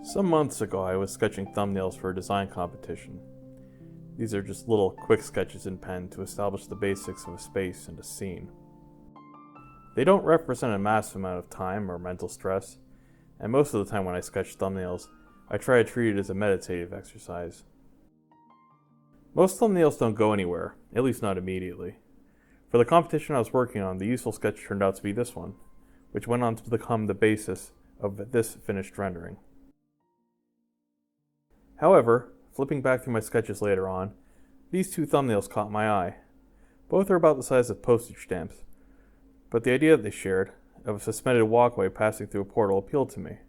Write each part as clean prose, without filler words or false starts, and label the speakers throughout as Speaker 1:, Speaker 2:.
Speaker 1: Some months ago I was sketching thumbnails for a design competition. These are just little quick sketches in pen to establish the basics of a space and a scene. They don't represent a massive amount of time or mental stress, and most of the time when I sketch thumbnails, I try to treat it as a meditative exercise. Most thumbnails don't go anywhere, at least not immediately. For the competition I was working on, the useful sketch turned out to be this one, which went on to become the basis of this finished rendering. However, flipping back through my sketches later on, these two thumbnails caught my eye. Both are about the size of postage stamps, but the idea that they shared, of a suspended walkway passing through a portal, appealed to me.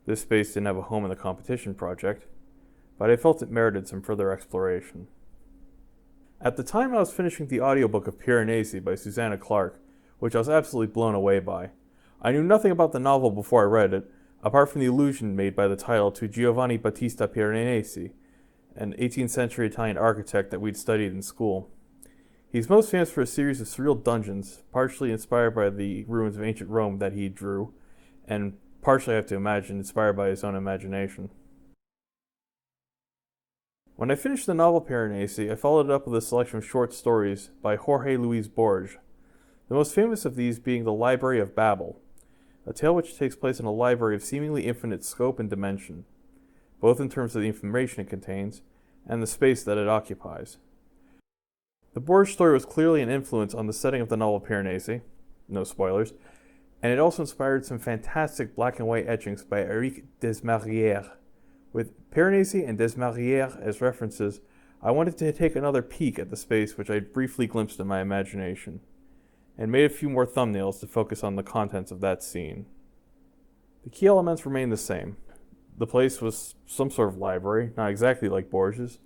Speaker 1: This space didn't have a home in the competition project, but I felt it merited some further exploration. At the time I was finishing the audiobook of Piraneum by Susanna Clarke, which I was absolutely blown away by. I knew nothing about the novel before I read it, apart from the allusion made by the title to Giovanni Battista Piranesi, an 18th century Italian architect that we'd studied in school. He's most famous for a series of surreal dungeons, partially inspired by the ruins of ancient Rome that he drew, and partially, I have to imagine, inspired by his own imagination. When I finished the novel Piranesi, I followed it up with a selection of short stories by Jorge Luis Borges, the most famous of these being The Library of Babel, a tale which takes place in a library of seemingly infinite scope and dimension, both in terms of the information it contains and the space that it occupies. The Borges story was clearly an influence on the setting of the novel Piranesi, no spoilers, and it also inspired some fantastic black and white etchings by Eric Desmarrières. With Piranesi and Desmarrières as references, I wanted to take another peek at the space which I'd briefly glimpsed in my imagination, and made a few more thumbnails to focus on the contents of that scene. The key elements remained the same. The place was some sort of library, not exactly like Borges',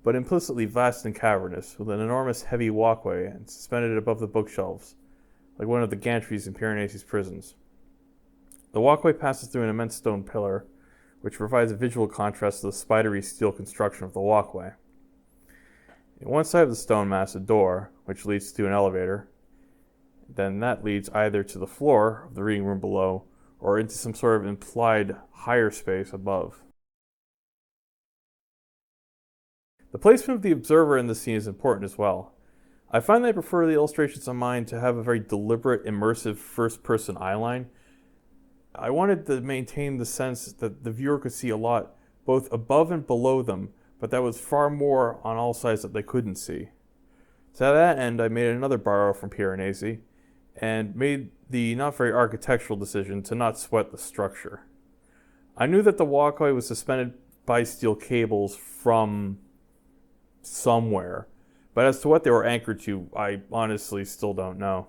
Speaker 1: but implicitly vast and cavernous, with an enormous heavy walkway and suspended above the bookshelves, like one of the gantries in Piranesi's prisons. The walkway passes through an immense stone pillar, which provides a visual contrast to the spidery steel construction of the walkway. In one side of the stone mass, a door, which leads to an elevator. Then that leads either to the floor of the reading room below or into some sort of implied higher space above. The placement of the observer in the scene is important as well. I find that I prefer the illustrations on mine to have a very deliberate, immersive first-person eyeline. I wanted to maintain the sense that the viewer could see a lot both above and below them, but that was far more on all sides that they couldn't see. To that end, I made another borrow from Piranesi, and made the not very architectural decision to not sweat the structure. I knew that the walkway was suspended by steel cables from somewhere, but as to what they were anchored to, I honestly still don't know.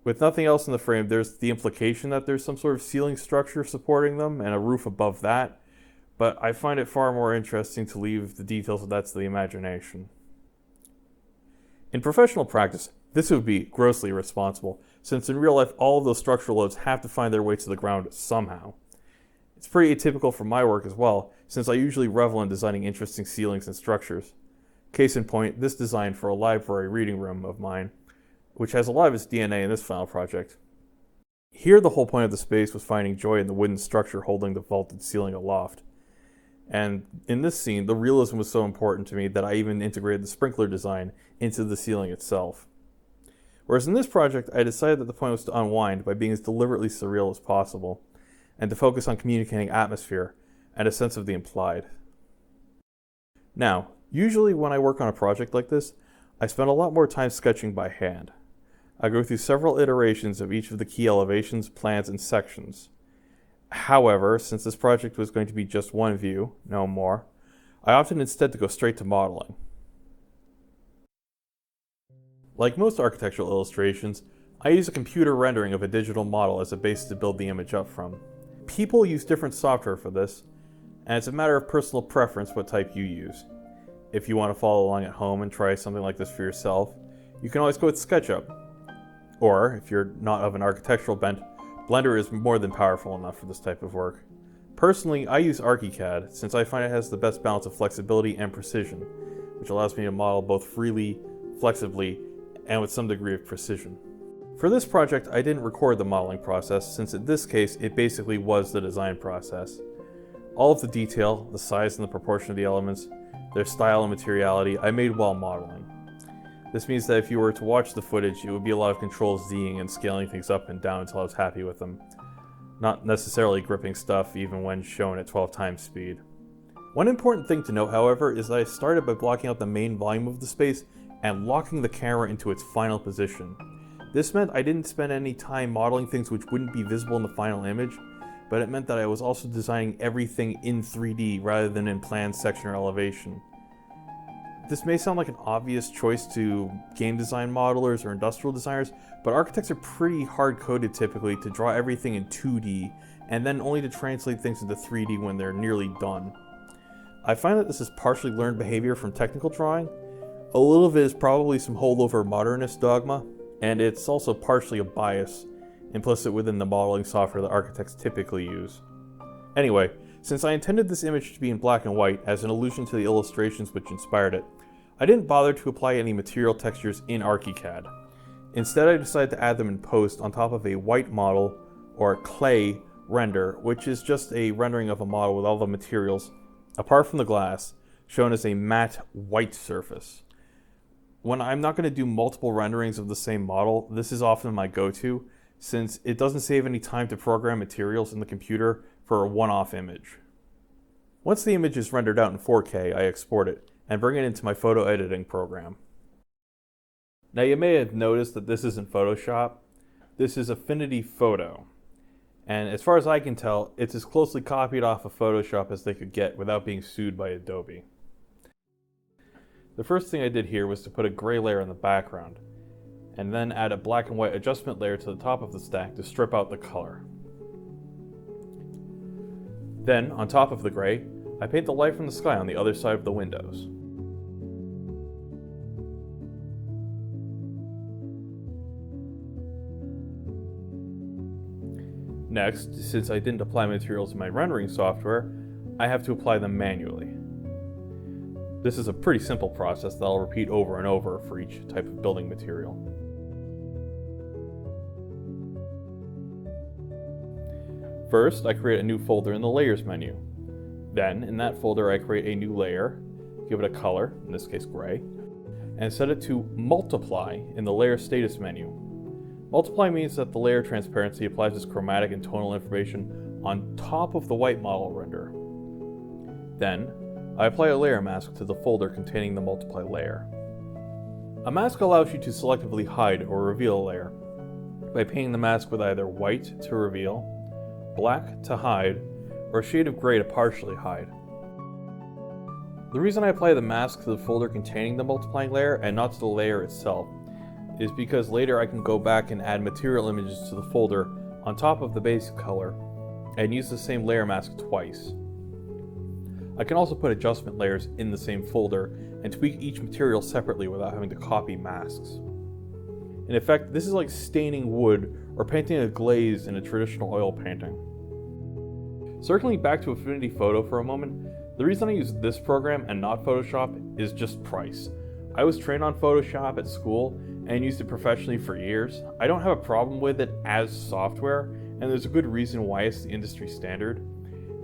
Speaker 1: With nothing else in the frame, there's the implication that there's some sort of ceiling structure supporting them and a roof above that, but I find it far more interesting to leave the details of that to the imagination. In professional practice, this would be grossly irresponsible, since in real life all of those structural loads have to find their way to the ground somehow. It's pretty atypical for my work as well, since I usually revel in designing interesting ceilings and structures. Case in point, this design for a library reading room of mine, which has a lot of its DNA in this final project. Here the whole point of the space was finding joy in the wooden structure holding the vaulted ceiling aloft. And in this scene, the realism was so important to me that I even integrated the sprinkler design into the ceiling itself. Whereas in this project, I decided that the point was to unwind by being as deliberately surreal as possible, and to focus on communicating atmosphere and a sense of the implied. Now, usually when I work on a project like this, I spend a lot more time sketching by hand. I go through several iterations of each of the key elevations, plans, and sections. However, since this project was going to be just one view, no more, I opted instead to go straight to modeling. Like most architectural illustrations, I use a computer rendering of a digital model as a base to build the image up from. People use different software for this, and it's a matter of personal preference what type you use. If you want to follow along at home and try something like this for yourself, you can always go with SketchUp. Or, if you're not of an architectural bent, Blender is more than powerful enough for this type of work. Personally, I use ArchiCAD since I find it has the best balance of flexibility and precision, which allows me to model both freely, flexibly, and with some degree of precision. For this project, I didn't record the modeling process since in this case, it basically was the design process. All of the detail, the size and the proportion of the elements, their style and materiality, I made while modeling. This means that if you were to watch the footage, it would be a lot of control Zing and scaling things up and down until I was happy with them. Not necessarily gripping stuff even when shown at 12 times speed. One important thing to note, however, is that I started by blocking out the main volume of the space and locking the camera into its final position. This meant I didn't spend any time modeling things which wouldn't be visible in the final image, but it meant that I was also designing everything in 3D rather than in planned section or elevation. This may sound like an obvious choice to game design modelers or industrial designers, but architects are pretty hard-coded typically to draw everything in 2D and then only to translate things into 3D when they're nearly done. I find that this is partially learned behavior from technical drawing. A little of it is probably some holdover modernist dogma, and it's also partially a bias implicit within the modeling software that architects typically use. Anyway, since I intended this image to be in black and white as an allusion to the illustrations which inspired it, I didn't bother to apply any material textures in ArchiCAD. Instead, I decided to add them in post on top of a white model, or clay, render, which is just a rendering of a model with all the materials, apart from the glass, shown as a matte white surface. When I'm not going to do multiple renderings of the same model, this is often my go-to, since it doesn't save any time to program materials in the computer for a one-off image. Once the image is rendered out in 4K, I export it and bring it into my photo editing program. Now you may have noticed that this isn't Photoshop. This is Affinity Photo. And as far as I can tell, it's as closely copied off of Photoshop as they could get without being sued by Adobe. The first thing I did here was to put a gray layer in the background, and then add a black and white adjustment layer to the top of the stack to strip out the color. Then, on top of the gray, I paint the light from the sky on the other side of the windows. Next, since I didn't apply materials in my rendering software, I have to apply them manually. This is a pretty simple process that I'll repeat over and over for each type of building material. First, I create a new folder in the Layers menu. Then, in that folder, I create a new layer, give it a color, in this case gray, and set it to Multiply in the Layer Status menu. Multiply means that the layer transparency applies its chromatic and tonal information on top of the white model render. Then, I apply a layer mask to the folder containing the multiply layer. A mask allows you to selectively hide or reveal a layer by painting the mask with either white to reveal, black to hide, or a shade of gray to partially hide. The reason I apply the mask to the folder containing the multiplying layer and not to the layer itself is because later I can go back and add material images to the folder on top of the base color and use the same layer mask twice. I can also put adjustment layers in the same folder and tweak each material separately without having to copy masks. In effect, this is like staining wood or painting a glaze in a traditional oil painting. Circling back to Affinity Photo for a moment, the reason I use this program and not Photoshop is just price. I was trained on Photoshop at school and used it professionally for years. I don't have a problem with it as software, and there's a good reason why it's the industry standard.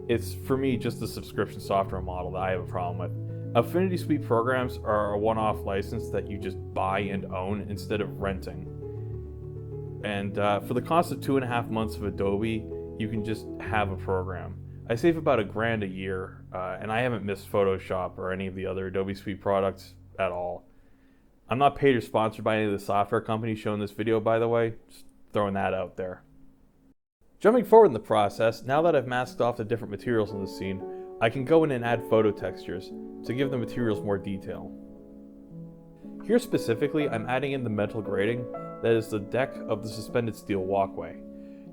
Speaker 1: It's, for me, just the subscription software model that I have a problem with. Affinity Suite programs are a one-off license that you just buy and own instead of renting. And for the cost of 2.5 months of Adobe, you can just have a program. I save about $1,000 a year, and I haven't missed Photoshop or any of the other Adobe Suite products at all. I'm not paid or sponsored by any of the software companies shown in this video, by the way. Just throwing that out there. Jumping forward in the process, now that I've masked off the different materials in the scene, I can go in and add photo textures to give the materials more detail. Here specifically, I'm adding in the metal grating that is the deck of the suspended steel walkway.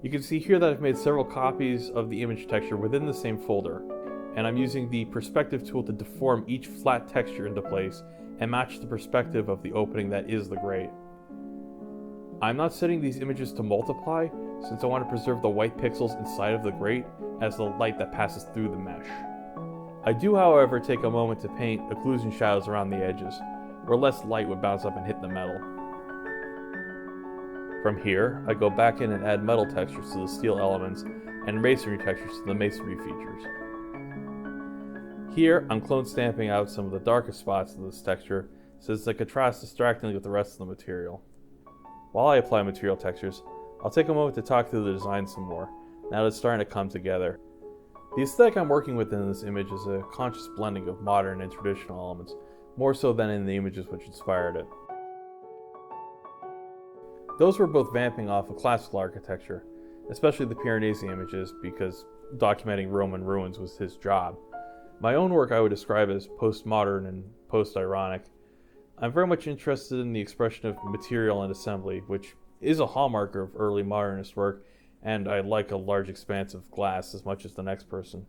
Speaker 1: You can see here that I've made several copies of the image texture within the same folder, and I'm using the perspective tool to deform each flat texture into place and match the perspective of the opening that is the grate. I'm not setting these images to multiply, since I want to preserve the white pixels inside of the grate as the light that passes through the mesh. I do, however, take a moment to paint occlusion shadows around the edges, where less light would bounce up and hit the metal. From here, I go back in and add metal textures to the steel elements and masonry textures to the masonry features. Here, I'm clone stamping out some of the darkest spots of this texture since it contrasts distractingly with the rest of the material. While I apply material textures, I'll take a moment to talk through the design some more, now that it's starting to come together. The aesthetic I'm working with in this image is a conscious blending of modern and traditional elements, more so than in the images which inspired it. Those were both vamping off of classical architecture, especially the Piraneum images, because documenting Roman ruins was his job. My own work I would describe as postmodern and post-ironic. I'm very much interested in the expression of material and assembly, which is a hallmark of early modernist work, and I like a large expanse of glass as much as the next person.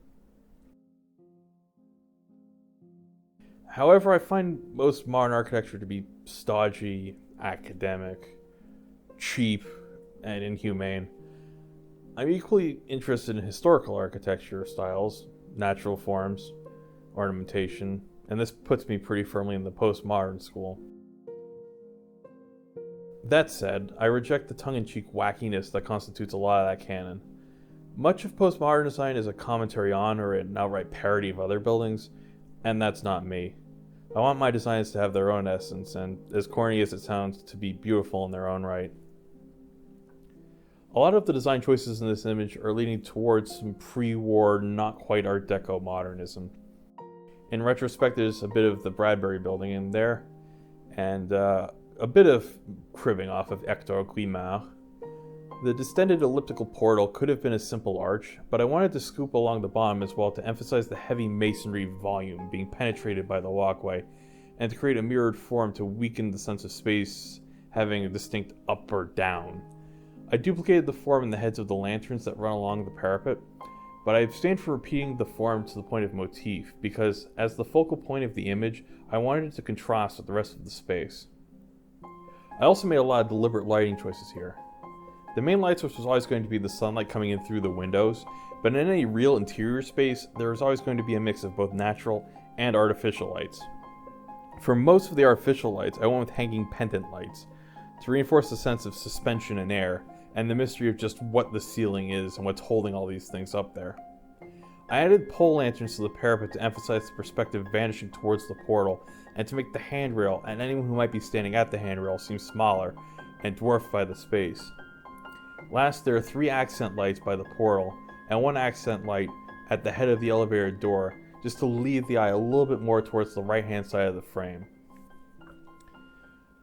Speaker 1: However, I find most modern architecture to be stodgy, academic, cheap, and inhumane. I'm equally interested in historical architecture styles, natural forms, ornamentation, and this puts me pretty firmly in the postmodern school. That said, I reject the tongue-in-cheek wackiness that constitutes a lot of that canon. Much of postmodern design is a commentary on or an outright parody of other buildings, and that's not me. I want my designs to have their own essence, and as corny as it sounds, to be beautiful in their own right. A lot of the design choices in this image are leaning towards some pre-war, not quite Art Deco modernism. In retrospect, there's a bit of the Bradbury building in there, and a bit of cribbing off of Hector Guimard. The distended elliptical portal could have been a simple arch, but I wanted to scoop along the bottom as well to emphasize the heavy masonry volume being penetrated by the walkway, and to create a mirrored form to weaken the sense of space having a distinct up or down. I duplicated the form in the heads of the lanterns that run along the parapet, but I abstained from repeating the form to the point of motif, because as the focal point of the image, I wanted it to contrast with the rest of the space. I also made a lot of deliberate lighting choices here. The main light source was always going to be the sunlight coming in through the windows, but in any real interior space, there was always going to be a mix of both natural and artificial lights. For most of the artificial lights, I went with hanging pendant lights, to reinforce the sense of suspension in air, and the mystery of just what the ceiling is and what's holding all these things up there. I added pole lanterns to the parapet to emphasize the perspective vanishing towards the portal, and to make the handrail and anyone who might be standing at the handrail seem smaller and dwarfed by the space. Last, there are 3 accent lights by the portal, and 1 accent light at the head of the elevator door, just to lead the eye a little bit more towards the right-hand side of the frame.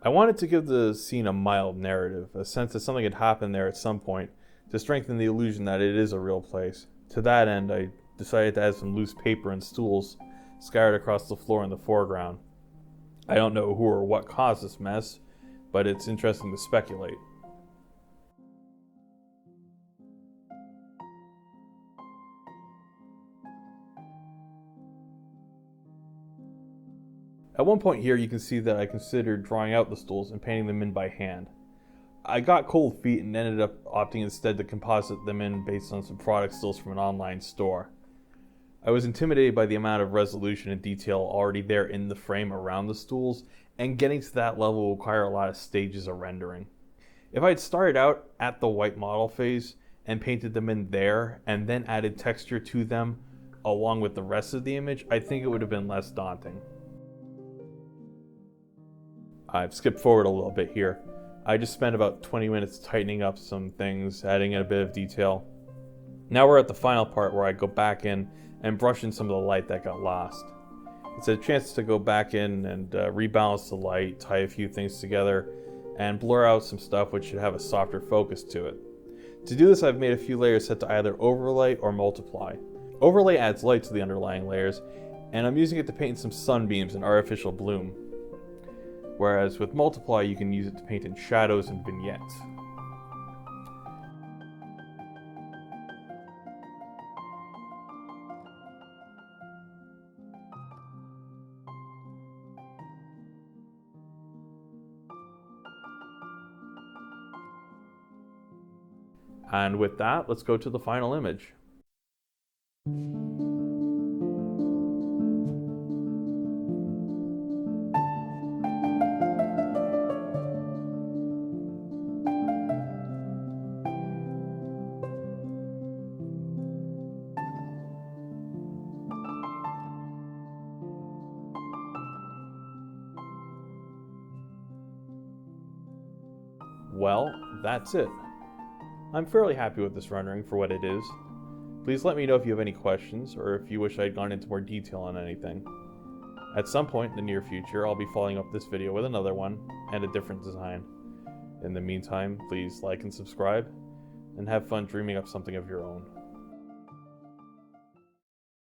Speaker 1: I wanted to give the scene a mild narrative, a sense that something had happened there at some point, to strengthen the illusion that it is a real place. To that end, I decided to add some loose paper and stools scattered across the floor in the foreground. I don't know who or what caused this mess, but it's interesting to speculate. At one point here, you can see that I considered drawing out the stools and painting them in by hand. I got cold feet and ended up opting instead to composite them in based on some product stills from an online store. I was intimidated by the amount of resolution and detail already there in the frame around the stools, and getting to that level will require a lot of stages of rendering. If I had started out at the white model phase and painted them in there and then added texture to them along with the rest of the image, I think it would have been less daunting. I've skipped forward a little bit here. I just spent about 20 minutes tightening up some things, adding in a bit of detail. Now we're at the final part where I go back in and brush in some of the light that got lost. It's a chance to go back in and rebalance the light, tie a few things together, and blur out some stuff which should have a softer focus to it. To do this, I've made a few layers set to either overlay or multiply. Overlay adds light to the underlying layers, and I'm using it to paint some sunbeams and artificial bloom. Whereas with multiply, you can use it to paint in shadows and vignettes. And with that, let's go to the final image. Well, that's it. I'm fairly happy with this rendering for what it is. Please let me know if you have any questions, or if you wish I had gone into more detail on anything. At some point in the near future, I'll be following up this video with another one, and a different design. In the meantime, please like and subscribe, and have fun dreaming up something of your own.